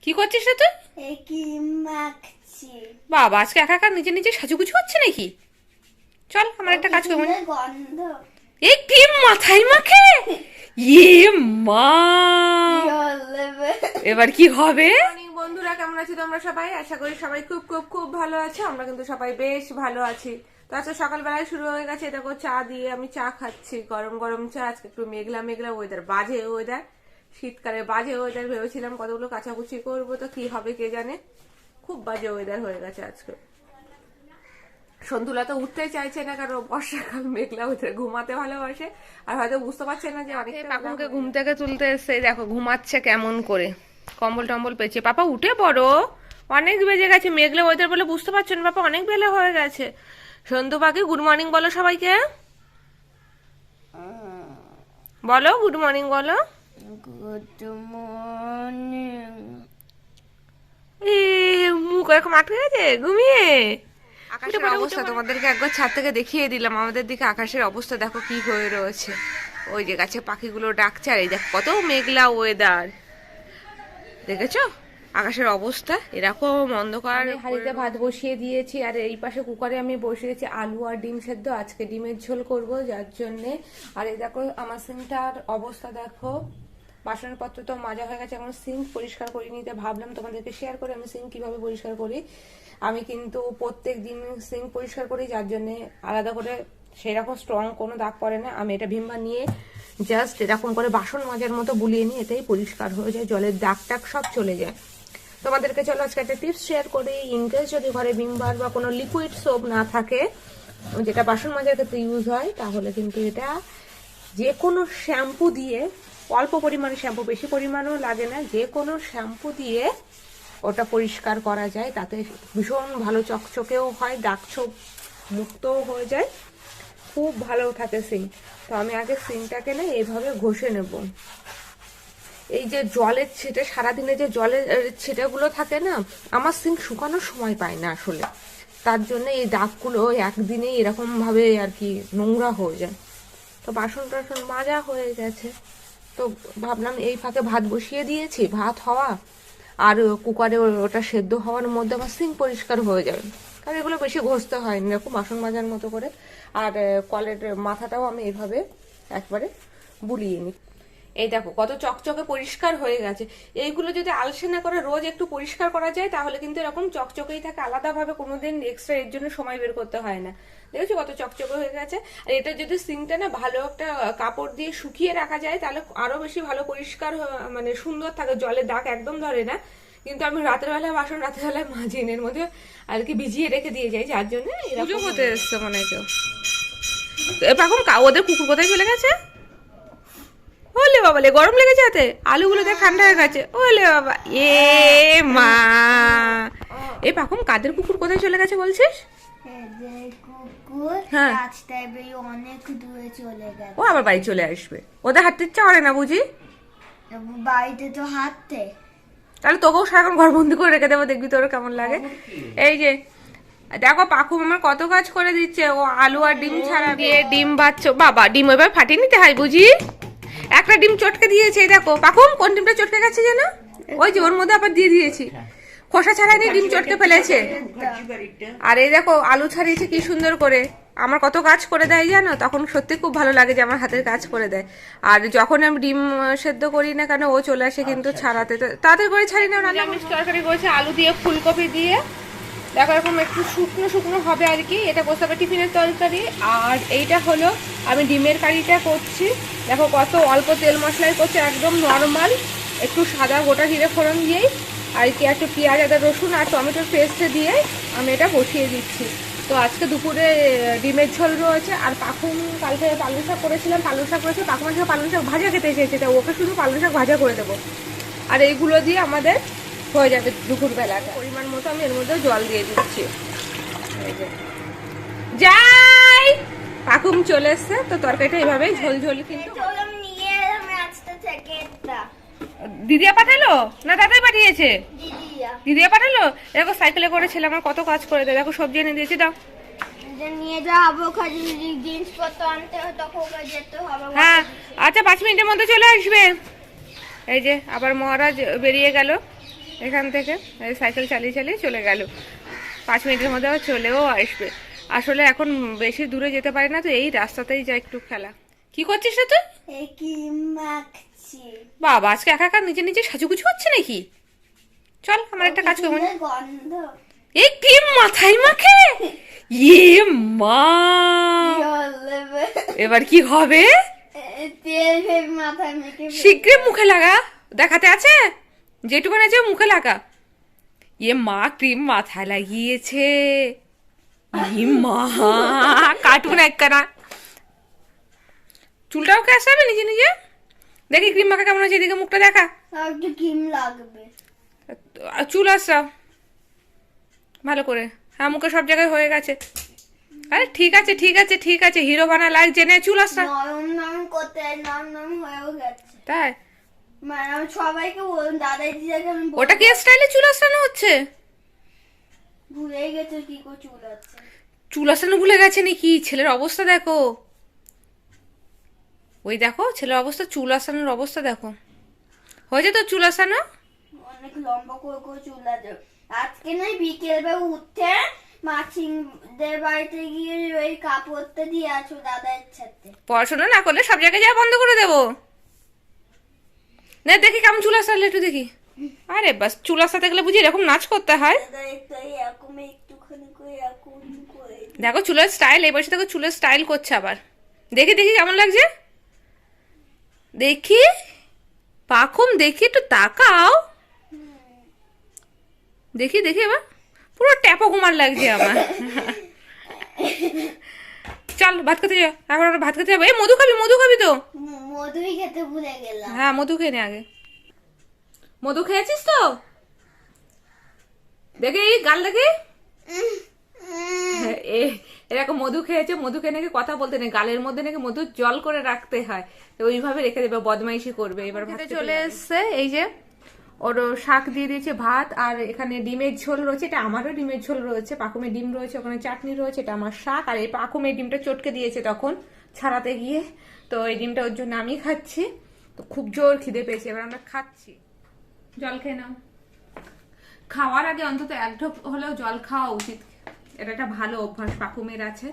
কি করছিস রে তুই? ক্রিম মাখছি। বাবা আজকে একা একা নিজে নিজে সাজুগুজু হচ্ছে নাকি? চল আমার একটা কাজ করবো। ক্রিমের গন্ধ এই ক্রিম মাথায় মাখে? ইয়ে মা, কি হলে এবার কি হবে? মর্নিং বন্ধুরা, কেমন আছো তোমরা সবাই? আশা করি সবাই খুব খুব খুব ভালো আছে। আমরা কিন্তু সবাই বেশ ভালো আছি। তো আজকে সকালবেলায় শুরু হয়ে গেছে, দেখো চা দিয়ে আমি চা খাচ্ছি, গরম গরম চা। আজকে একটু মেঘলা মেঘলা ওয়েদার, বাজে ওয়েদার, শীতকালে বাজে ওয়েদার। ভেবেছিলাম কতগুলো কাচাকুচি করবো, তো কি হবে কে জানে। খুব বাজে ওয়েদার হয়ে গেছে আজকে। সন্তুলা তো উঠতে চাইছে না, কারণ বর্ষাকাল মেঘলা ওয়েদার, ঘুমাতে ভালোবাসে। আর হয়তো বুঝতে পারছে না যে অনেকটা পাপুকে ঘুম থেকে তুলতে এসে দেখো ঘুমাচ্ছে কেমন করে, কম্বল টম্বল পেয়েছে। পাপা উঠে পড়ো, অনেক বেজে গেছে। মেঘলা ওয়েদার বলে বুঝতে পারছো না পাপা, অনেক বেলা হয়ে গেছে। সন্তু পাখি গুড মর্নিং বলো সবাইকে, বলো গুড মর্নিং বলো। Good morning. এ মুখ এরকম আটকে গেছে ঘুমিয়ে। আকাশের অবস্থা তোমাদেরকে একবার ছাদ থেকে দেখিয়ে দিলাম। আমাদের দিকে আকাশের অবস্থা দেখো কি হয়ে রয়েছে। ওই যে গাছে পাখিগুলো ডাকছে, আর এই দেখো কত মেঘলা ওয়েদার, দেখেছো আকাশের অবস্থা এরকম অন্ধকার। হাঁড়িতে ভাত বসিয়ে দিয়েছি, আর এই পাশে কুকারে আমি বসিয়েছি আলু আর ডিম সেদ্ধ। আজকে ডিমের ঝোল করব, যার জন্যে। আর এই দেখো আমার সিঙ্কটার অবস্থা দেখো, বাসনপত্র তো মাজা হয়ে গেছে, এখন সিঙ্ক পরিষ্কার করে নিতে ভাবলাম তোমাদেরকে শেয়ার করে আমি সিঙ্ক কিভাবে পরিষ্কার করি। আমি কিন্তু প্রত্যেক দিন সিঙ্ক পরিষ্কার করি, যার জন্য আলাদা করে সেরকম স্ট্রং কোনো দাগ পড়ে না। আমি এটা ভিমবা নিয়ে জাস্ট এরকম করে বাসন মাজার মতো বুলিয়ে নিই, এটাই পরিষ্কার হয়ে যায়, জলের দাগ টাগ সব চলে যায়। তোমাদেরকে চলো আজকে একটা টিপস শেয়ার করি। ইনকেস যদি ঘরে ভিমবার বা কোনো লিকুইড সোপ না থাকে, যেটা বাসন মাজার ক্ষেত্রে ইউজ হয়, তাহলে কিন্তু এটা যে কোনো শ্যাম্পু দিয়ে, অল্প পরিমাণে শ্যাম্পু, বেশি পরিমাণও লাগে না, যে কোনো শ্যাম্পু দিয়ে ওটা পরিষ্কার করা যায়। তাতে ভীষণ ভালো চকচকেও হয়, দাগ ছোপ মুক্তও হয়ে যায়, খুব ভালো থাকে সিঙ্ক। তো আমি আগে সিঙ্কটাকে না এইভাবে ঘষে নেব। এই যে জলের ছিটে, সারাদিনে যে জলের ছিটেগুলো থাকে না, আমার সিঙ্ক শুকানোর সময় পায় না আসলে, তার জন্য এই দাগগুলো একদিনেই এরকম ভাবে আর কি নোংরা হয়ে যায়। তো বাসন টাসন মাজা হয়ে গেছে, তো ভাবলাম এই ফাঁকে ভাত বসিয়ে দিয়েছি, ভাত হওয়া আর কুকারে ওটা সেদ্ধ হওয়ার মধ্যে আমার সিঙ্ক পরিষ্কার হয়ে যাবে। কারণ এগুলো বেশি ঘষতে হয় না, এরকম বাসন মাজার মতো করে। আর কলের মাথাটাও আমি এইভাবে একবারে বুলিয়ে নিই। এই দেখো কত চকচকে পরিষ্কার হয়ে গেছে। এইগুলো যদি আলসে না করে রোজ একটু পরিষ্কার করা যায়, তাহলে কিন্তু এরকম চকচকেই থাকে, আলাদাভাবে কোনোদিন এক্সট্রা এর জন্য সময় বের করতে হয় না। দেখেছো কত চকচকে হয়ে গেছে। আর এটা যদি সিঙ্কটা না ভালো একটা কাপড় দিয়ে শুকিয়ে রাখা যায়, তাহলে আরো বেশি ভালো পরিষ্কার মানে সুন্দর থাকে, জলের দাগ একদম ধরে না। কিন্তু আমি রাতের বেলায় বাসন রাতের বেলায় মাজি, এর মধ্যে আর কি ভিজিয়ে রেখে দিয়ে যাই, যার জন্য এরকম হতে এসছে মনে হয় কেউ। এখন ওদের কুকুর কোথায় চলে গেছে? ওলে বাবা, লে গরম লেগেছে হাতে, আলুগুলো দেখ ঠান্ডা হয়ে গেছে। ওলে বাবা, এ মা, এই পাখুম কাদের কুকুর কোথায় চলে গেছে বলছিস? কুকুর হ্যাঁ। রাস্তায় বেরিয়ে অনেক দূরে চলে গেছে। ও আবার বাড়ি চলে আসবে, ওদের হাঁটতে ইচ্ছা করে না বুঝি? বাড়িতে তো হাঁটতে। তাহলে তোকেও সারাক্ষণ ঘর বন্দি করে রেখে দেবো, দেখবি তোর কেমন লাগে। এই যে দেখো পাখুম আমার কত কাজ করে দিচ্ছে, ও আলু আর ডিম ছাড়া দিয়ে ডিম ভাজছো। বাবা ডিম ওইভাবে ফাটিয়ে নিতে হয় বুঝি? একটা ডিম চটকে দিয়েছে, এই দেখো পাখুম কোন ডিমটা চটকে গেছে যেন, ওই যে ওর মধ্যে আবার দিয়ে দিয়েছি, খোসা ছাড়াই ডিম চটকে ফেলেছে। আর এই দেখো আলু ছাড়িয়েছে কি সুন্দর করে। আমার কত কাজ করে দেয় জানো, তখন সত্যি খুব ভালো লাগে যে আমার হাতের কাজ করে দেয়। আর যখন আমি ডিম সেদ্ধ করি না কেন, ও চলে আসে কিন্তু ছাড়াতে, তাদের করে ছাড়ি না। নিরামিষ তরকারি করেছে আলু দিয়ে ফুলকপি দিয়ে, দেখো এরকম একটু শুকনো শুকনো হবে আর কি, এটা বসতে হবে টিফিনের তরকারি। আর এইটা হলো আমি ডিমের কারিটা করছি, দেখো কত অল্প তেল মশলাই করছে, একদম নর্মাল, একটু সাদা গোটা জিরে ফোড়ন দিয়েই আর কি, একটু পেঁয়াজ আদা রসুন আর টমেটোর পেস্ট দিয়ে আমি এটা বসিয়ে দিচ্ছি। তো আজকে দুপুরে ডিমের ঝোল রয়েছে। আর পাখুম কালকে পালং শাক করেছিলাম, পালং শাক করেছে, পাখুম আজকে পালং শাক ভাজা খেতে এসেছে, তা ওকে শুধু পালং শাক ভাজা করে দেবো। আর এইগুলো দিয়ে আমাদের হয়ে যাবে দুপুরবেলাটা। পরিমাণ মতো আমি এর মধ্যে জল দিয়ে দিচ্ছি। যাই পাখুম চলে এসছে, তো তরকারিটা এইভাবেই ঝোল ঝোল। কিন্তু নিয়ে এলাম রাস্তা থেকে একটা। দিদিয়া পাঠালো না দাদাই পাঠিয়েছে? দিদিয়া দিদিয়া পাঠালো। দেখো সাইকেলে করেছিল, আমার কত কাজ করে দেয়, দেখো সবজি এনে দিয়েছি, দাও। নিয়ে যাবো জিনিসপত্র আনতে হবে, তখন যেতে হবে। হ্যাঁ আচ্ছা 5 মিনিটের মধ্যে চলে আসবে। এই যে আবার মহারাজ বেরিয়ে গেল, এখান থেকে এই সাইকেল চালিয়ে চালিয়ে চলে গেল। 5 মিনিটের মধ্যে আবার চলেও আসবে। আসলে এখন বেশি দূরে যেতে পারে না, তো এই রাস্তাতেই যা একটু খেলা। কি করছিস রে তুই? কি মাখছি বাবা আজকে একা একা নিজে নিজে সাজুগুজু হচ্ছে নাকি? চল আমার একটা কাজ করবো। গন্ধ এই ক্রিম মাথায় মাখে, ইয়ে মা, এবার কি হবে? তেল মাথায় মেখে শীঘ্রই মুখে লাগা, দেখাতে আছে যেটুকুন আছে মুখে লাগা। ইয়ে মা ক্রিম মাথায় লাগিয়েছে, ই মা কার্টুন একখানা। চুলটাও কে আসাবে নিজে নিজে, দেখি ক্রিম মাখা কেমন আছে, এদিকে মুখটা দেখা। একটু ক্রিম লাগবে। আর চুল আসা ভালো করে, হ্যাঁ মুখে সব জায়গায় হয়ে গেছে। আরে ঠিক আছে ঠিক আছে ঠিক আছে, হিরো বানা লাগছে, নে চুল আসা। নরম নরম করতে নরম হয়েও গেছে। তাই মানে আমি সবাইকে বলুন, দাদাই দিদাকে আমি ওটা কি স্টাইলে চুল আসানো হচ্ছে? ভুলেই গেছে কি করে চুল আছে। চুল আসানো ভুলে গেছে নাকি? ছেলের অবস্থা দেখো, ওই দেখো ছেলের অবস্থা, চুল আসানোর অবস্থা দেখো। হয়েছে তো চুল আসানো? অনেক লম্বা করে করে চুল আছে। আজকে নয় বিকেলবেলা উঠে মাছিদের বাড়িতে গিয়ে ওই কাপড়টা দিয়ে আছো দাদার সাথে। পড়াশোনা না করলে সব জায়গায় যাওয়া বন্ধ করে দেবো। না দেখি কেমন চুল আসালে একটু দেখি। আরে বাস, চুল আসাতে গেলে বুঝি এরকম নাচ করতে হয়। দাদা এরকম একটুখানি করে এরকম করে। দেখো চুলের স্টাইল, এই বয়সে দেখো চুলের স্টাইল করছে আবার। দেখি দেখি কেমন লাগছে, দেখি পাখুম, দেখি একটু তাকাও, দেখি দেখি এবার পুরো ট্যাপো কুমার লাগছে আমার। চল ভাত খেতে যা, এখন আমরা ভাত খেতে যাবো। এই মধু খাবি, মধু খাবি তো? মধুই খেতে ভুলে গেলাম। হ্যাঁ মধু খেয়ে নে আগে। মধু খেয়েছিস তো? দেখি গাল দেখি। এরকম মধু খেয়েছে, মধু খেয়ে নাকি কথা বলতে নেই, গালের মধ্যে নাকি মধু জল করে রাখতে হয়, তো ওইভাবে রেখে দেবে, বদমাইশি করবে। এবার ভাতে চলে এসছে, এই যে ওর শাক দিয়ে দিয়েছে, ভাত, আর এখানে ডিমের ঝোল রয়েছে, এটা আমারও ডিমের ঝোল রয়েছে, পাকুমের ডিম রয়েছে, ওখানে চাটনি রয়েছে, এটা আমার শাক। আর এই পাকুমের ডিমটা চটকে দিয়েছে তখন ছাড়াতে গিয়ে, তো এই ডিমটা ওর জন্য আমি খাচ্ছি। তো খুব জোর খিদে পেয়েছে, এবার আমরা খাচ্ছি। জল খেয়ে নাও, খাওয়ার আগে অন্তত এক ঢোক হলেও জল খাওয়া উচিত, এটা একটা ভালো অভ্যাস পাকুমের আছে।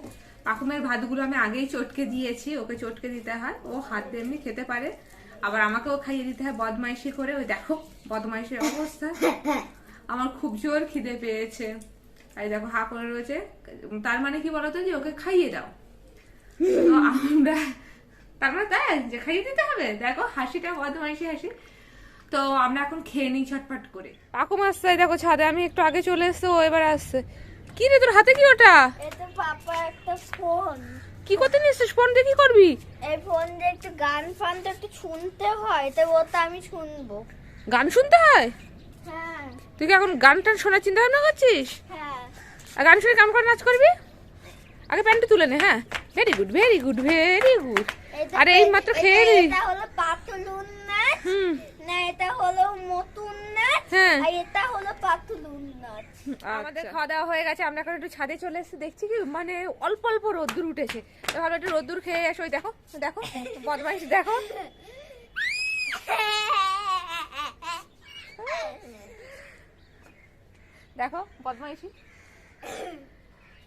পাকুমের ভাতগুলো আমি আগেই চটকে দিয়েছি, ওকে চটকে দিতে হয়, ও হাত দিয়ে এমনি খেতে পারে, আবার আমাকেও খাইয়ে দিতে হয় বদমাইশি করে। ওই দেখো বদমাইশির অবস্থা, আমার খুব জোর খিদে পেয়েছে, এই দেখো হা করে রয়েছে, তার মানে কি বলতো যে ওকে খাইয়ে দাও, তো আমরা তার মানে তাই যে খাইয়ে দিতে হবে। দেখো হাসিটা বদমাইশি হাসি। তো আমরা এখন খেয়ে নিই ঝটপট করে। পাকুম আসছে, দেখো ছাদে, আমি একটু আগে চলে এসছে, ও এবার আসছে। কি রে তোর হাতে কি ওটা? এটা পাপা একটা ফোন। কি করতে নিয়েছিস ফোন দিয়ে? কি করবি? এই ফোন দিয়ে একটু গান ফান তো একটু শুনতে হয়, তো ওটা আমি শুনবো। গান শুনতে হয়? হ্যাঁ তুই কি এখন গান টান শোনার চিন্তা ভাবনা করছিস? হ্যাঁ। আর গান শুনে কেমন করে নাচ করবি? আগে প্যান্টটা তুলে নে। হ্যাঁ very good very good very good. আরে এই মাত্র খেয়ে নি। এটা হলো পাতুলুন নাচ, হুম না এটা হলো মতুন নাচ, হ্যাঁ আর এটা হলো পাতুলুন নাচ। আমাদের খাওয়া দাওয়া হয়ে গেছে, আমরা এখন একটু ছাদে চলে এসেছি। দেখছি কি মানে অল্প অল্প রোদ্দুর উঠেছে, তো ভালো একটু রোদ্দুর খেয়ে আসো। ওই দেখো দেখো বদমাইশ দেখো, দেখো বদমাইশি।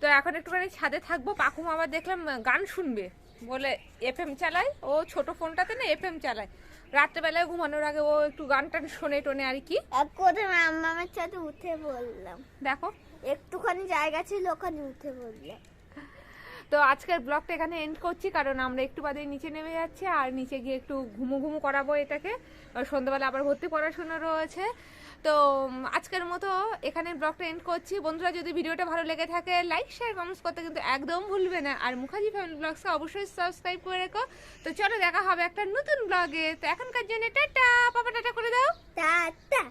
তো এখন একটুখানি ছাদে থাকবো, পাকুম আবার দেখলাম গান শুনবে বলে এফএম চালায়, ও ছোট ফোনটাতে না এফএম চালায়, রাত্রেবেলায় ঘুমানোর আগে ও একটু গান টান শোনে টোনে আর কি। এক করে মামার সাথে উঠে বললাম, দেখো একটুখানি জায়গা ছিল ওখানে উঠে বললাম। তো আজকের ব্লগটা এখানে এন্ড করছি, কারণ আমরা একটু বাদে নিচে নেমে যাচ্ছি, আর নিচে গিয়ে একটু ঘুমু ঘুমু করাবো এটাকে, সন্ধ্যাবেলা আবার ভর্তি পড়াশোনা রয়েছে। তো আজকের মতো এখানে ব্লগটা এন্ড করছি। বন্ধুরা যদি ভিডিওটা ভালো লেগে থাকে লাইক শেয়ার কমেন্টস করতে কিন্তু একদম ভুলবে না, আর মুখার্জি ফ্যামিলি ব্লগসকে অবশ্যই সাবস্ক্রাইব করে রেখো। তো চলো দেখা হবে একটা নতুন ব্লগে, তো এখনকার জন্য টাটা, পাপা টাটা করে দাও। টাটা।